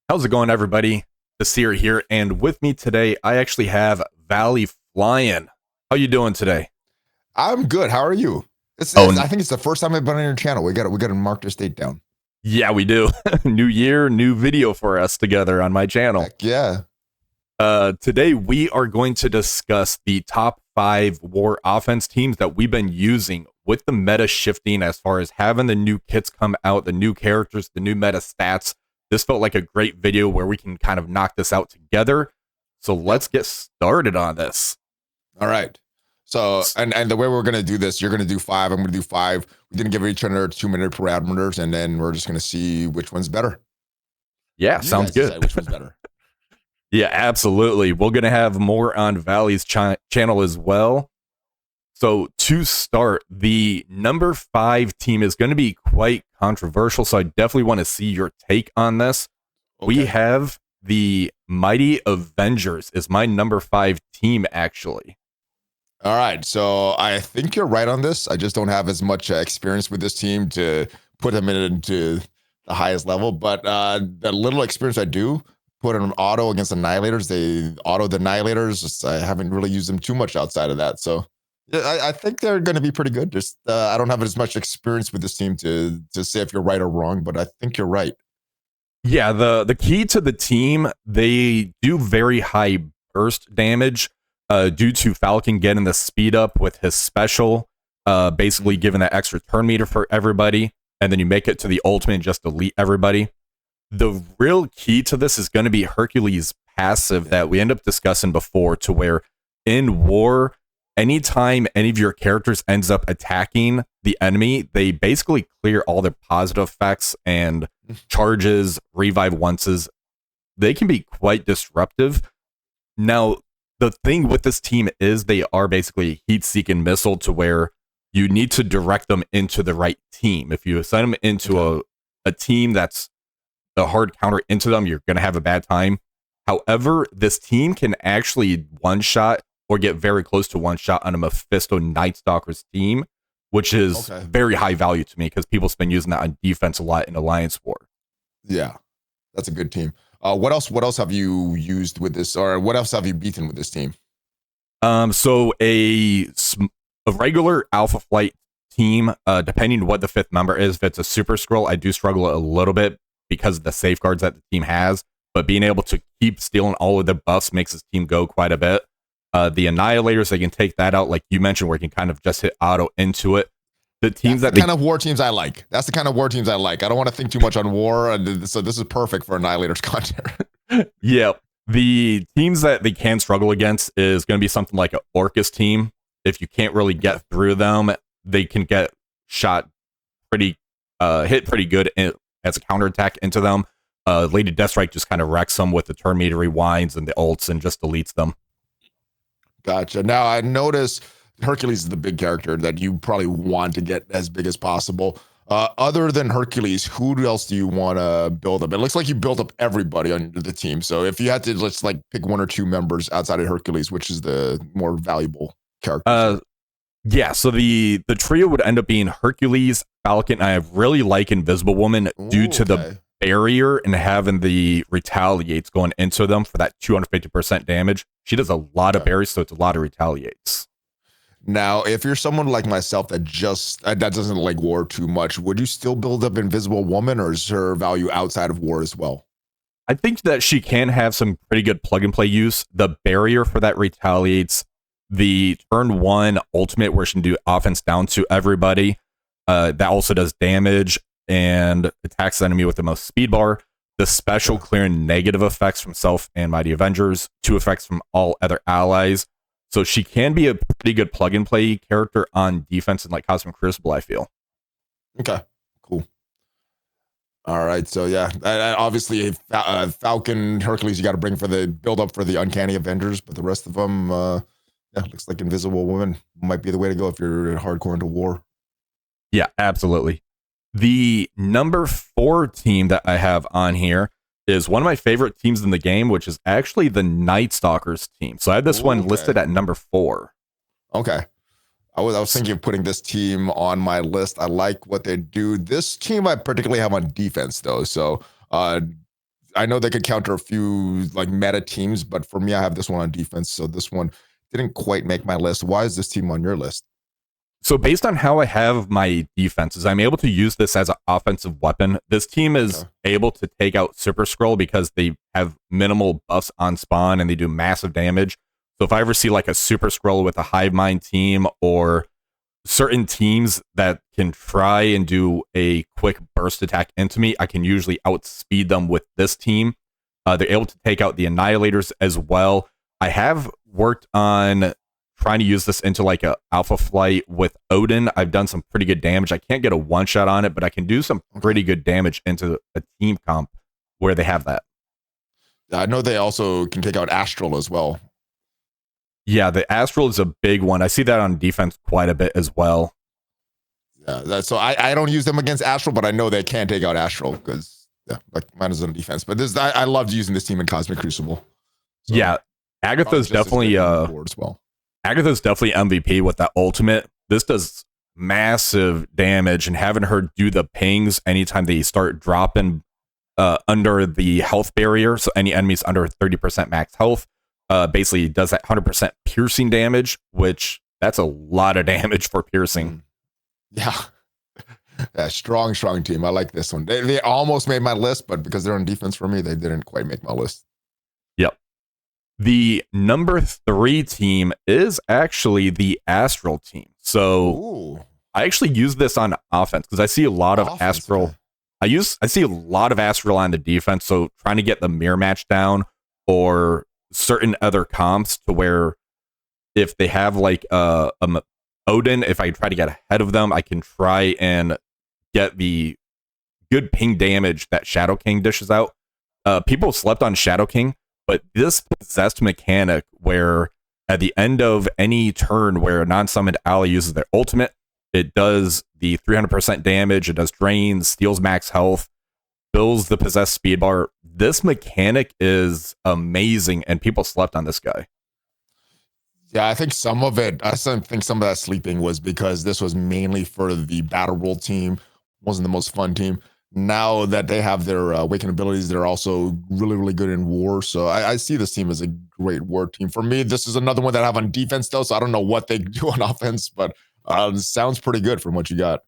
How's it going, everybody? Nasir here, and with me today, I actually have Valleyflyin. How you doing today? I'm good. How are you? Oh, I think it's the first time I've been on your channel. We got to mark this date down. yeah, we do. New year, new video for us together on my channel. Heck yeah. Today we are going to discuss the top 5 war offense teams that we've been using with the meta shifting as far as having the new kits come out, the new characters, the new meta stats. This felt like a great video where we can kind of knock this out together. So let's get started on this. All right. So and the way we're gonna do this, you're gonna do 5. I'm gonna do 5. We're gonna give each other 2-minute parameters, and then we're just gonna see which one's better. Yeah, You sounds guys good. decide which one's better. Yeah, absolutely. We're going to have more on Valley's channel as well. So to start, the number 5 team is going to be quite controversial. So I definitely want to see your take on this. Okay. We have the Mighty Avengers is my number 5 team, actually. All right. So I think you're right on this. I just don't have as much experience with this team to put them into the highest level. But the little experience I do, put an auto against Annihilators. They auto the Annihilators. I haven't really used them too much outside of that. So yeah, I think they're going to be pretty good. Just I don't have as much experience with this team to say if you're right or wrong, but I think you're right. Yeah, the key to the team, they do very high burst damage due to Falcon getting the speed up with his special, basically giving that extra turn meter for everybody, and then you make it to the ultimate and just delete everybody. The real key to this is going to be Hercules' passive that we end up discussing before, to where in war, anytime any of your characters ends up attacking the enemy, they basically clear all their positive effects and charges, revive onces. They can be quite disruptive. Now, the thing with this team is they are basically a heat-seeking missile, to where you need to direct them into the right team. If you send them into a team that's the hard counter into them, you're going to have a bad time. However, this team can actually one-shot or get very close to one-shot on a Mephisto Night Stalkers team, which is very high value to me because people's been using that on defense a lot in Alliance War. Yeah, that's a good team. What else have you used with this, or what else have you beaten with this team? So a regular Alpha Flight team, depending what the 5th member is, if it's a Super Scroll, I do struggle a little bit because of the safeguards that the team has, but being able to keep stealing all of the buffs makes this team go quite a bit. The Annihilators, they can take that out, like you mentioned, where you can kind of just hit auto into it. The teams That's the kind of war teams I like. That's the kind of war teams I like. I don't want to think too much on war, and so this is perfect for Annihilators content. Yeah, the teams that they can struggle against is going to be something like an Orcus team. If you can't really get through them, they can get shot hit pretty good as a counterattack into them. Lady Deathstrike just kind of wrecks them with the turn meter rewinds and the ults and just deletes them. Gotcha. Now I notice Hercules is the big character that you probably want to get as big as possible. Other than Hercules, who else do you want to build up? It looks like you built up everybody on the team. So if you had to, let's like pick 1 or 2 members outside of Hercules, which is the more valuable character? Yeah, so the trio would end up being Hercules, Falcon. I really like Invisible Woman due to the barrier and having the retaliates going into them for that 250% damage. She does a lot of barriers, so it's a lot of retaliates. Now, if you're someone like myself that that doesn't like war too much, would you still build up Invisible Woman, or is her value outside of war as well? I think that she can have some pretty good plug and play use. The barrier for that retaliates, the turn 1 ultimate where she can do offense down to everybody. That also does damage and attacks the enemy with the most speed bar. The special clearing negative effects from self and Mighty Avengers, 2 effects from all other allies. So she can be a pretty good plug and play character on defense in like Cosmic Crucible, I feel. Okay, cool. All right, so yeah, obviously Falcon, Hercules, you got to bring for the build up for the Uncanny Avengers, but the rest of them, yeah, looks like Invisible Woman might be the way to go if you're hardcore into war. Yeah, absolutely. The number 4 team that I have on here is one of my favorite teams in the game, which is actually the Night Stalkers team. So I have this one listed at number 4. Okay. I was thinking of putting this team on my list. I like what they do. This team I particularly have on defense, though. So I I know they could counter a few like meta teams, but for me, I have this one on defense. So this one didn't quite make my list. Why is this team on your list? So based on how I have my defenses, I'm able to use this as an offensive weapon. This team is able to take out Super Skrull because they have minimal buffs on spawn and they do massive damage. So if I ever see like a Super Skrull with a Hive Mind team or certain teams that can try and do a quick burst attack into me, I can usually outspeed them with this team. They're able to take out the Annihilators as well. I have worked on trying to use this into like a alpha flight with Odin. I've done some pretty good damage. I can't get a one shot on it, but I can do some pretty good damage into a team comp where they have that. I know they also can take out Astral as well. Yeah, the Astral is a big one. I see that on defense quite a bit as well. Yeah, so I don't use them against Astral, but I know they can take out Astral because like mine is on defense. But this I loved using this team in Cosmic Crucible. So yeah, Agatha's definitely as well. Agatha's definitely MVP with that ultimate. This does massive damage, and having her do the pings anytime they start dropping under the health barrier, so any enemies under 30% max health, basically does that 100% piercing damage, which that's a lot of damage for piercing. Yeah. Yeah, strong team. I like this one. They almost made my list, but because they're on defense for me, they didn't quite make my list. Yep. The number 3 team is actually the Astral team. So I actually use this on offense because I see a lot of Astral. Yeah. I see a lot of Astral on the defense. So trying to get the mirror match down or certain other comps to where if they have like Odin, if I try to get ahead of them, I can try and get the good ping damage that Shadow King dishes out. People slept on Shadow King. But this possessed mechanic where at the end of any turn where a non-summoned ally uses their ultimate, it does the 300% damage, it does drains, steals max health, builds the possessed speed bar. This mechanic is amazing, and people slept on this guy. Yeah, I think some of that sleeping was because this was mainly for the Battle World team. Wasn't the most fun team. Now that they have their awakened abilities, they're also really, really good in war. So I see this team as a great war team. For me, this is another one that I have on defense, though. So I don't know what they do on offense, but sounds pretty good from what you got.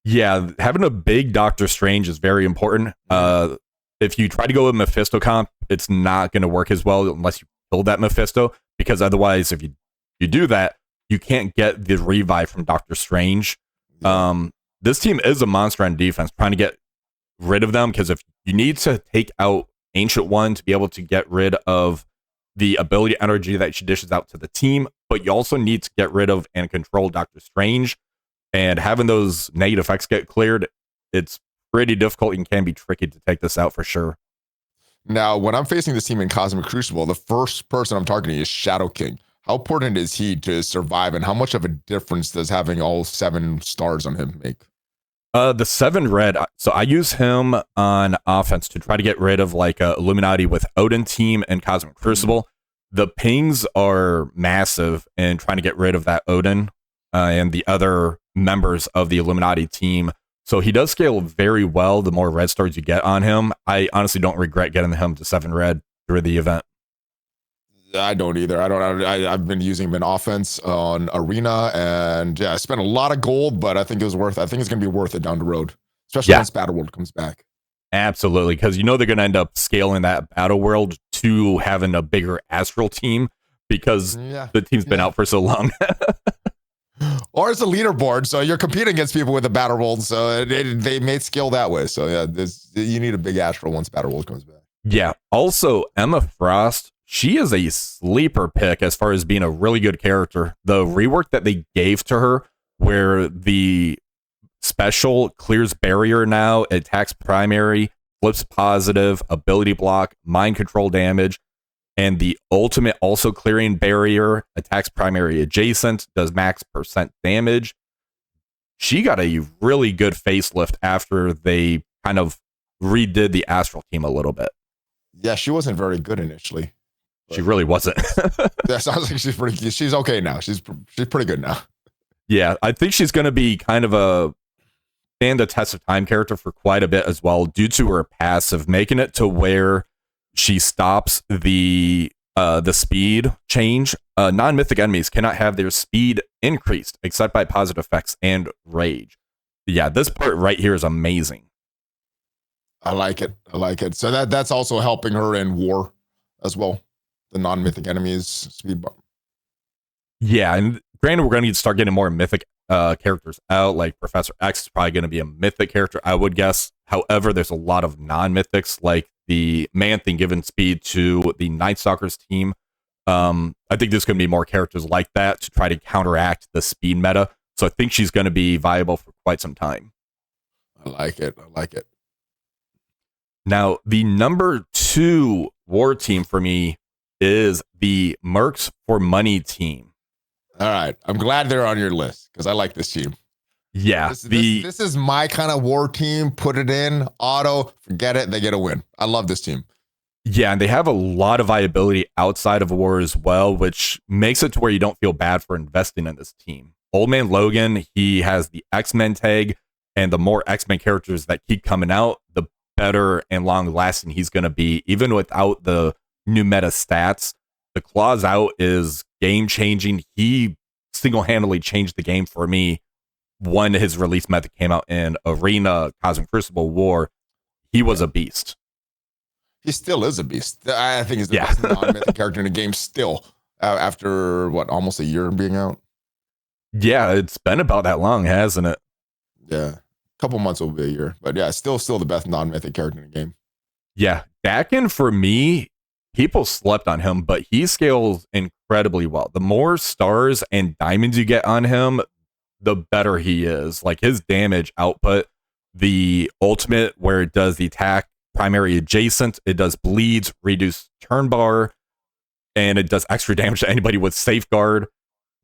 Yeah, having a big Doctor Strange is very important. If you try to go with Mephisto comp, it's not going to work as well unless you build that Mephisto, because otherwise, if you do that, you can't get the revive from Doctor Strange. This team is a monster on defense, trying to get rid of them, because if you need to take out Ancient One to be able to get rid of the ability energy that she dishes out to the team, but you also need to get rid of and control Doctor Strange, and having those negative effects get cleared, it's pretty difficult and can be tricky to take this out for sure. Now, when I'm facing this team in Cosmic Crucible, the first person I'm targeting is Shadow King. How important is he to survive, and how much of a difference does having all 7 stars on him make? The 7 red, so I use him on offense to try to get rid of like Illuminati with Odin team and Cosmic Crucible. The pings are massive in trying to get rid of that Odin and the other members of the Illuminati team. So he does scale very well the more red stars you get on him. I honestly don't regret getting him to 7 red through the event. I don't either. I've been using him in offense on Arena, and yeah, I spent a lot of gold, but I think it was worth it. I think it's going to be worth it down the road, especially once Battle World comes back. Absolutely, because they're going to end up scaling that Battle World to having a bigger Astral team because the team's been out for so long. Or it's a leaderboard, so you're competing against people with a Battle World, so they made skill that way. So yeah, you need a big Astral once Battle World comes back. Yeah. Also, Emma Frost, she is a sleeper pick as far as being a really good character. The rework that they gave to her, where the special clears barrier now, attacks primary, flips positive, ability block, mind control damage, and the ultimate also clearing barrier, attacks primary adjacent, does max percent damage. She got a really good facelift after they kind of redid the Astral team a little bit. Yeah, she wasn't very good initially. She really wasn't. That sounds like she's okay now. She's pretty good now. Yeah, I think she's going to be kind of a stand the test of time character for quite a bit as well, due to her passive, making it to where she stops the speed change. Non-mythic enemies cannot have their speed increased except by positive effects and rage. Yeah, this part right here is amazing. I like it. I like it. So that's also helping her in war as well. The non-mythic enemies speed bump. Yeah, and granted, we're going to need to start getting more mythic characters out. Like Professor X is probably going to be a mythic character, I would guess. However, there's a lot of non-mythics, like the Man-Thing giving speed to the Night Stalkers team. I think there's going to be more characters like that to try to counteract the speed meta. So I think she's going to be viable for quite some time. I like it. I like it. Now, the number 2 war team for me is the Mercs for Money team. All right. I'm glad they're on your list because I like this team. Yeah. This is my kind of war team. Put it in, auto, forget it. They get a win. I love this team. Yeah, and they have a lot of viability outside of war as well, which makes it to where you don't feel bad for investing in this team. Old Man Logan, he has the X-Men tag, and the more X-Men characters that keep coming out, the better and long-lasting he's going to be, even without the new meta stats. The Claws Out is game-changing. He single-handedly changed the game for me when his release method came out in Arena, Cosmic Crucible, War. He was a beast. He still is a beast. I think he's the best non-mythic character in the game still, after, almost a year being out? Yeah, it's been about that long, hasn't it? Yeah. A couple months will be a year. But yeah, still the best non-mythic character in the game. Yeah, Dakin, for me, people slept on him, but he scales incredibly well. The more stars and diamonds you get on him, the better he is. Like his damage output, the ultimate where it does the attack, primary adjacent, it does bleeds, reduce turn bar, and it does extra damage to anybody with safeguard.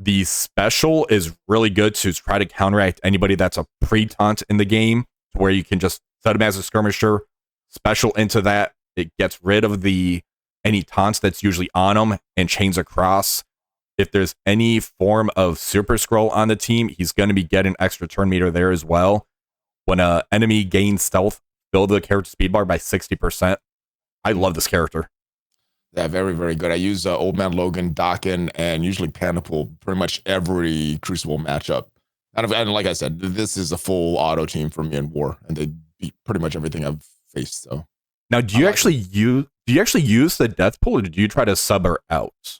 The special is really good to try to counteract anybody that's a pre-taunt in the game, where you can just set him as a skirmisher, special into that. It gets rid of any taunts that's usually on him and chains across. If there's any form of super scroll on the team, he's going to be getting extra turn meter there as well. When an enemy gains stealth, build the character speed bar by 60%. I love this character. Yeah, very, very good. I use Old Man Logan, Dakin, and usually Panapool pretty much every Crucible matchup. And like I said, this is a full auto team for me in war, and they beat pretty much everything I've faced. So now, do you actually use the death pool, or do you try to sub her out?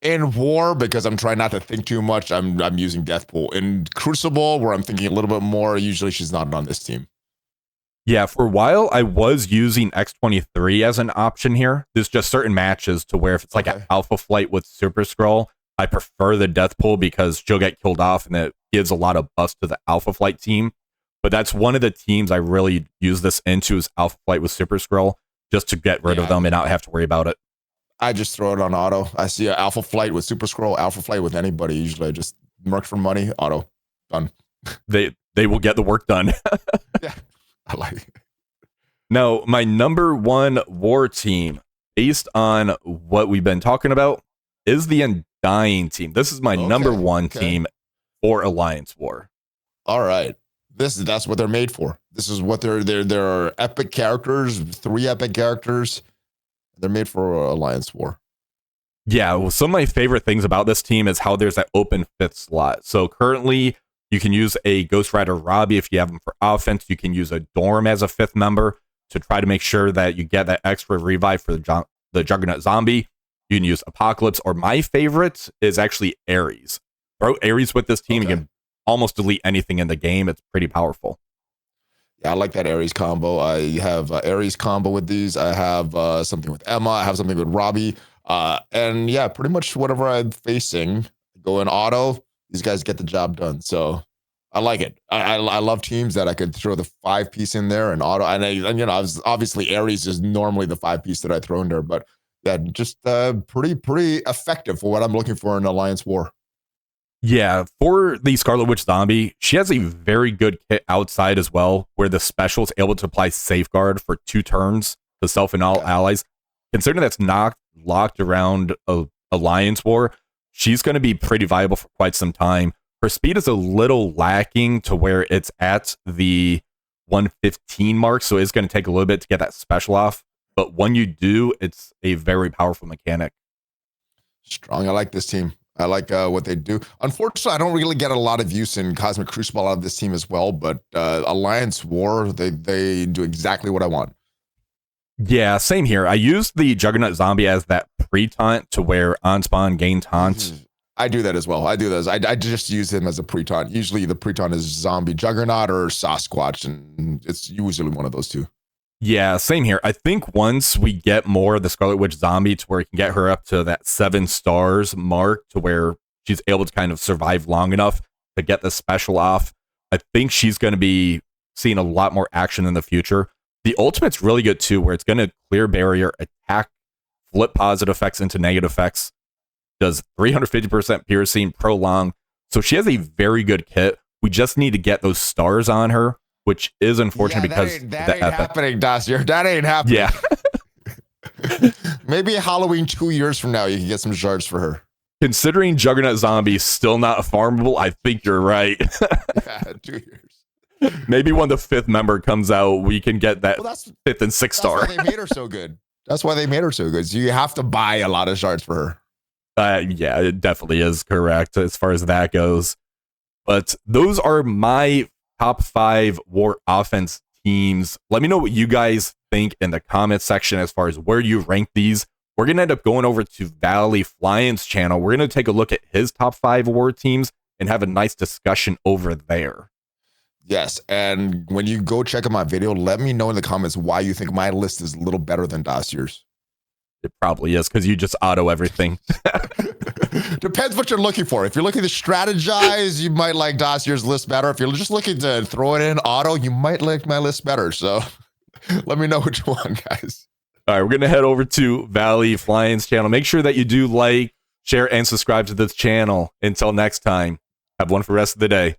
In war, because I'm trying not to think too much, I'm using death pool. In Crucible, where I'm thinking a little bit more, usually she's not on this team. Yeah, for a while, I was using X-23 as an option here. There's just certain matches to where if it's like an Alpha Flight with Super Scroll, I prefer the Death Pool because she'll get killed off and it gives a lot of buffs to the Alpha Flight team. But that's one of the teams I really use this into is Alpha Flight with Super Scroll, just to get rid of them and not have to worry about it. I just throw it on auto. I see an Alpha Flight with Super Scroll, Alpha Flight with anybody. Usually I just merc for money, auto, done. They will get the work done. Yeah, I like it. Now, my number 1 war team, based on what we've been talking about, is the Undying team. This is my number 1 team for Alliance War. All right. That's what they're made for. This is what they're epic characters, 3 epic characters. They're made for Alliance War. Yeah, well, some of my favorite things about this team is how there's that open 5th slot. So currently, you can use a Ghost Rider Robbie if you have him for offense. You can use a Dorm as a 5th member to try to make sure that you get that extra revive for the Juggernaut Zombie. You can use Apocalypse, or my favorite is actually Ares. Throw Ares with this team, you can almost delete anything in the game. It's pretty powerful. Yeah, I like that Ares combo. I have Ares combo with these. I have something with Emma. I have something with Robbie. And yeah, pretty much whatever I'm facing, go in auto. These guys get the job done. So I like it. I love teams that I could throw the 5-piece in there and auto. And obviously Ares is normally the 5-piece that I throw in there, but yeah, just pretty effective for what I'm looking for in Alliance War. Yeah, for the Scarlet Witch Zombie, she has a very good kit outside as well, where the special is able to apply Safeguard for 2 turns to self and all allies. Considering that's not locked around Alliance War, she's going to be pretty viable for quite some time. Her speed is a little lacking to where it's at the 115 mark, so it's going to take a little bit to get that special off. But when you do, it's a very powerful mechanic. Strong. I like this team. I like what they do. Unfortunately, I don't really get a lot of use in Cosmic Crucible out of this team as well, but Alliance War, they do exactly what I want. Yeah, same here. I used the Juggernaut Zombie as that pre-taunt to where on-spawn gain taunt. I do that as well. I do those. I just use him as a pre-taunt. Usually the pre-taunt is Zombie Juggernaut or Sasquatch, and it's usually one of those two. Yeah, same here. I think once we get more of the Scarlet Witch Zombie to where we can get her up to that 7 stars mark to where she's able to kind of survive long enough to get the special off, I think she's going to be seeing a lot more action in the future. The ultimate's really good too, where it's going to clear barrier, attack, flip positive effects into negative effects, does 350% piercing, prolong. So she has a very good kit. We just need to get those stars on her, which is unfortunate because that ain't happening, Dossier. That ain't happening. Yeah. Maybe Halloween 2 years from now, you can get some shards for her. Considering Juggernaut Zombie is still not farmable, I think you're right. Yeah, 2 years. Maybe when the 5th member comes out, we can get that 5th and 6th star. That's why they made her so good. That's why they made her so good. So you have to buy a lot of shards for her. Yeah, it definitely is correct as far as that goes. But those are my top 5 war offense teams. Let me know what you guys think in the comments section as far as where you rank these. We're going to end up going over to Valleyflyin's channel. We're going to take a look at his top 5 war teams and have a nice discussion over there. Yes, and when you go check out my video, let me know in the comments why you think my list is a little better than Dossier's. It probably is because you just auto everything. Depends what you're looking for. If you're looking to strategize, you might like Dossier's list better. If you're just looking to throw it in auto, you might like my list better. So let me know which one, guys. All right, we're going to head over to Valleyflyin's channel. Make sure that you do like, share, and subscribe to this channel. Until next time, have one for the rest of the day.